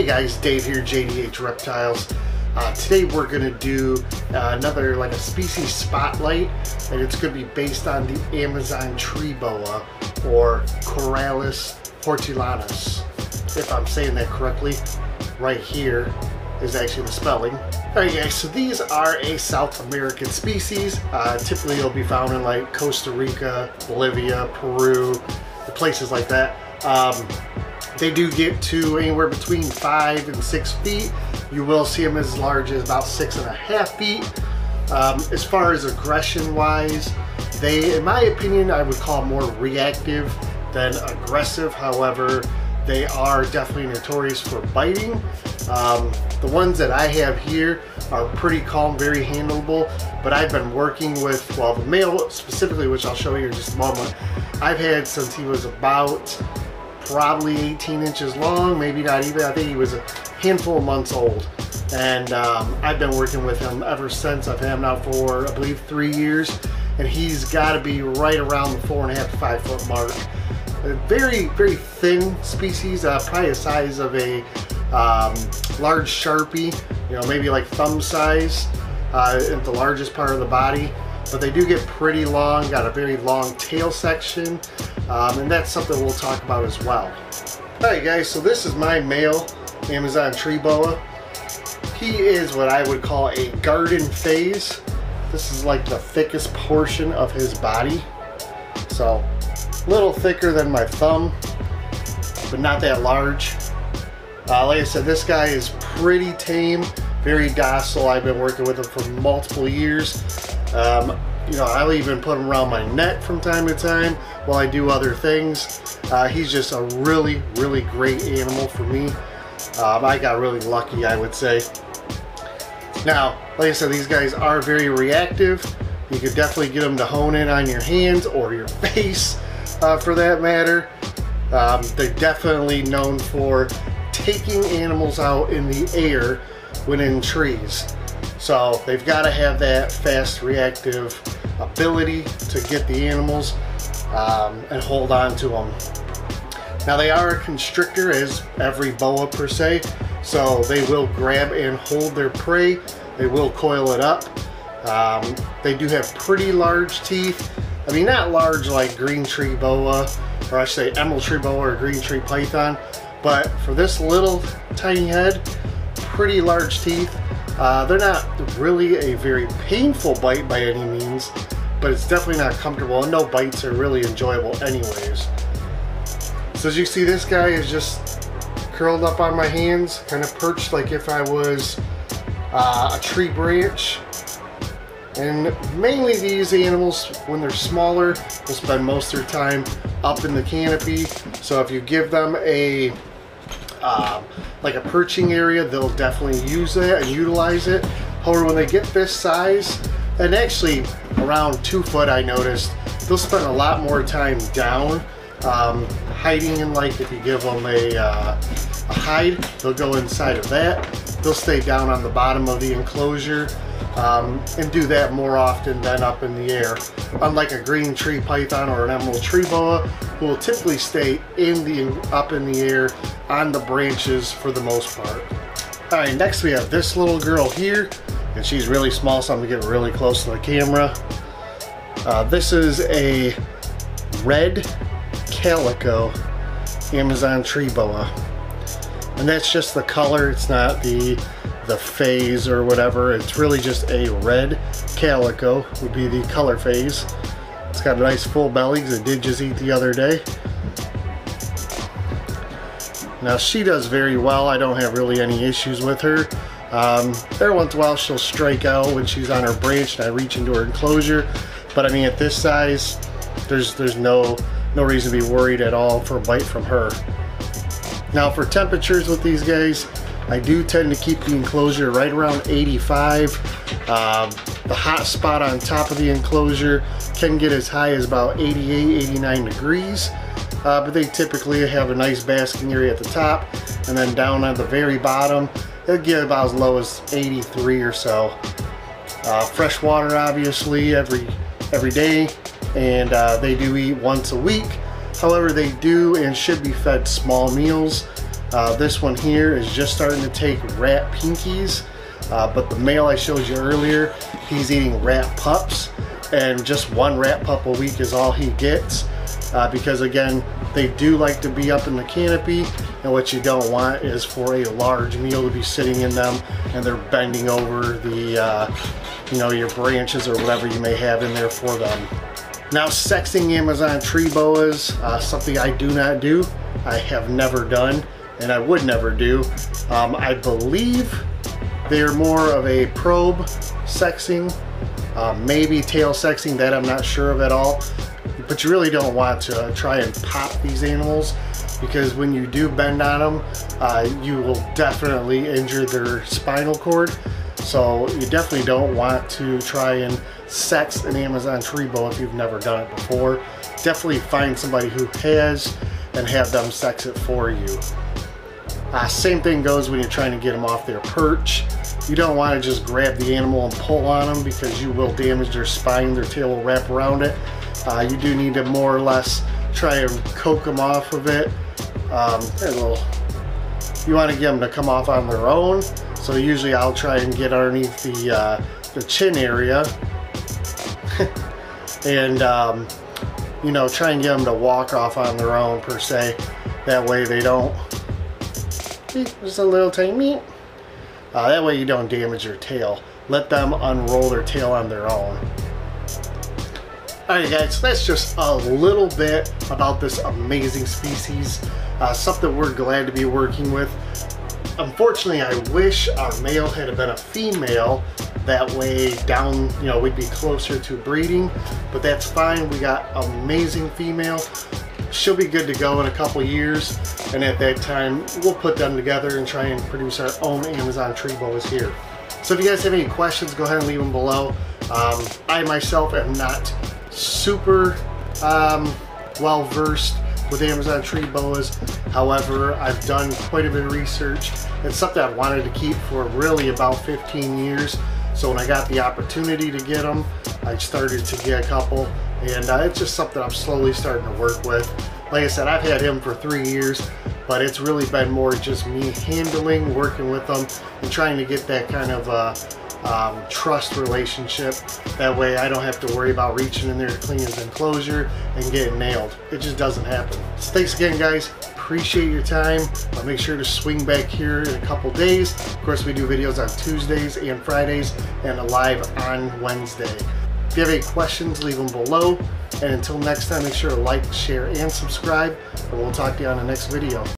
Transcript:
guys, Dave here, JDH Reptiles. Today we're going to do another like a species spotlight, and it's going to be based on the Amazon tree boa, or Corallus hortulanus, if I'm saying that correctly. Right here is actually the spelling. Alright guys, so these are a South American species. Typically they'll be found in like Costa Rica, Bolivia, Peru, places like that. They do get to anywhere between 5 and 6 feet. You will see them as large as about 6.5 feet. As far as aggression wise, they, in my opinion, I would call more reactive than aggressive. However, they are definitely notorious for biting. The ones that I have here are pretty calm, very handleable, but I've been working with, well, the male specifically, which I'll show you in just a moment, I've had since he was about probably 18 inches long, maybe not even. I think he was a handful of months old, and I've been working with him ever since. I've had him now for, I believe, 3 years, and he's got to be right around the 4.5 to 5 foot mark. A very, very thin species, probably the size of a large Sharpie, you know, maybe like thumb size in the largest part of the body. But they do get pretty long, got a very long tail section, and that's something we'll talk about as well. Alright guys, so this is my male Amazon tree boa. He is what I would call a garden phase. This is like the thickest portion of his body. So, a little thicker than my thumb, but not that large. Like I said, this guy is pretty tame, very docile. I've been working with him for multiple years. You know, I'll even put him around my neck from time to time while I do other things. He's just a really, really great animal for me. I got really lucky, I would say. Now, like I said, these guys are very reactive. You could definitely get them to hone in on your hands or your face, for that matter. They're definitely known for taking animals out in the air when in trees. So they've got to have that fast reactive ability to get the animals and hold on to them. Now they are a constrictor, as every boa per se, so they will grab and hold their prey. They will coil it up. They do have pretty large teeth. I mean, not large like green tree boa, or I should say emerald tree boa or green tree python, but for this little tiny head, pretty large teeth. They're not really a very painful bite by any means, but it's definitely not comfortable, and no bites are really enjoyable anyways. So as you see, this guy is just curled up on my hands, kind of perched like if I was a tree branch. And mainly these animals, when they're smaller, will spend most of their time up in the canopy. So if you give them a like a perching area, they'll definitely use that and utilize it. However, when they get this size, and actually around 2 foot, I noticed, they'll spend a lot more time down, hiding in, like if you give them a hide, they'll go inside of that. They'll stay down on the bottom of the enclosure and do that more often than up in the air. Unlike a green tree python or an emerald tree boa, who will typically stay up in the air on the branches for the most part. Alright, next we have this little girl here, and she's really small, so I'm gonna get really close to the camera. This is a red calico Amazon tree boa, and that's just the color. It's not the phase or whatever. It's really just a red calico would be the color phase. It's got a nice full belly because it did just eat the other day. Now she does very well. I don't have really any issues with her. Every once in a while she'll strike out when she's on her branch and I reach into her enclosure, but I mean, at this size, there's no reason to be worried at all for a bite from her. Now for temperatures with these guys, I do tend to keep the enclosure right around 85. The hot spot on top of the enclosure can get as high as about 88, 89 degrees. But they typically have a nice basking area at the top, and then down at the very bottom, they'll get about as low as 83 or so. Fresh water, obviously, every day, and they do eat once a week. However, they do and should be fed small meals. This one here is just starting to take rat pinkies, but the male I showed you earlier, he's eating rat pups, and just one rat pup a week is all he gets, because again, they do like to be up in the canopy, and what you don't want is for a large meal to be sitting in them and they're bending over the you know, your branches or whatever you may have in there for them. Now, sexing Amazon tree boas, something I do not do. I have never done, and I would never do. I believe they're more of a probe sexing, maybe tail sexing, that I'm not sure of at all. But you really don't want to try and pop these animals, because when you do bend on them, you will definitely injure their spinal cord. So you definitely don't want to try and sex an Amazon tree boa if you've never done it before. Definitely find somebody who has and have them sex it for you. Same thing goes when you're trying to get them off their perch. You don't want to just grab the animal and pull on them, because you will damage their spine. Their tail will wrap around it. You do need to more or less try and coax them off of it. You want to get them to come off on their own. So usually I'll try and get underneath the chin area and you know, try and get them to walk off on their own per se. That way they don't, just a little tiny, that way you don't damage their tail. Let them unroll their tail on their own. Alright guys, so that's just a little bit about this amazing species. Something we're glad to be working with. Unfortunately, I wish our male had been a female. That way down, you know, we'd be closer to breeding, but that's fine. We got amazing female. She'll be good to go in a couple years, and at that time, we'll put them together and try and produce our own Amazon tree boas here. So if you guys have any questions, go ahead and leave them below. I myself am not super well versed with Amazon tree boas. However, I've done quite a bit of research. It's something I've wanted to keep for really about 15 years. So when I got the opportunity to get them, I started to get a couple, and it's just something I'm slowly starting to work with. Like I said, I've had him for 3 years, but it's really been more just me handling, working with them, and trying to get that kind of trust relationship. That way I don't have to worry about reaching in there to clean his enclosure and getting nailed. It just doesn't happen. So thanks again guys, appreciate your time. I'll make sure to swing back here in a couple days. Of course, we do videos on Tuesdays and Fridays and live on Wednesday. If you have any questions, leave them below. And until next time, make sure to like, share, and subscribe, and we'll talk to you on the next video.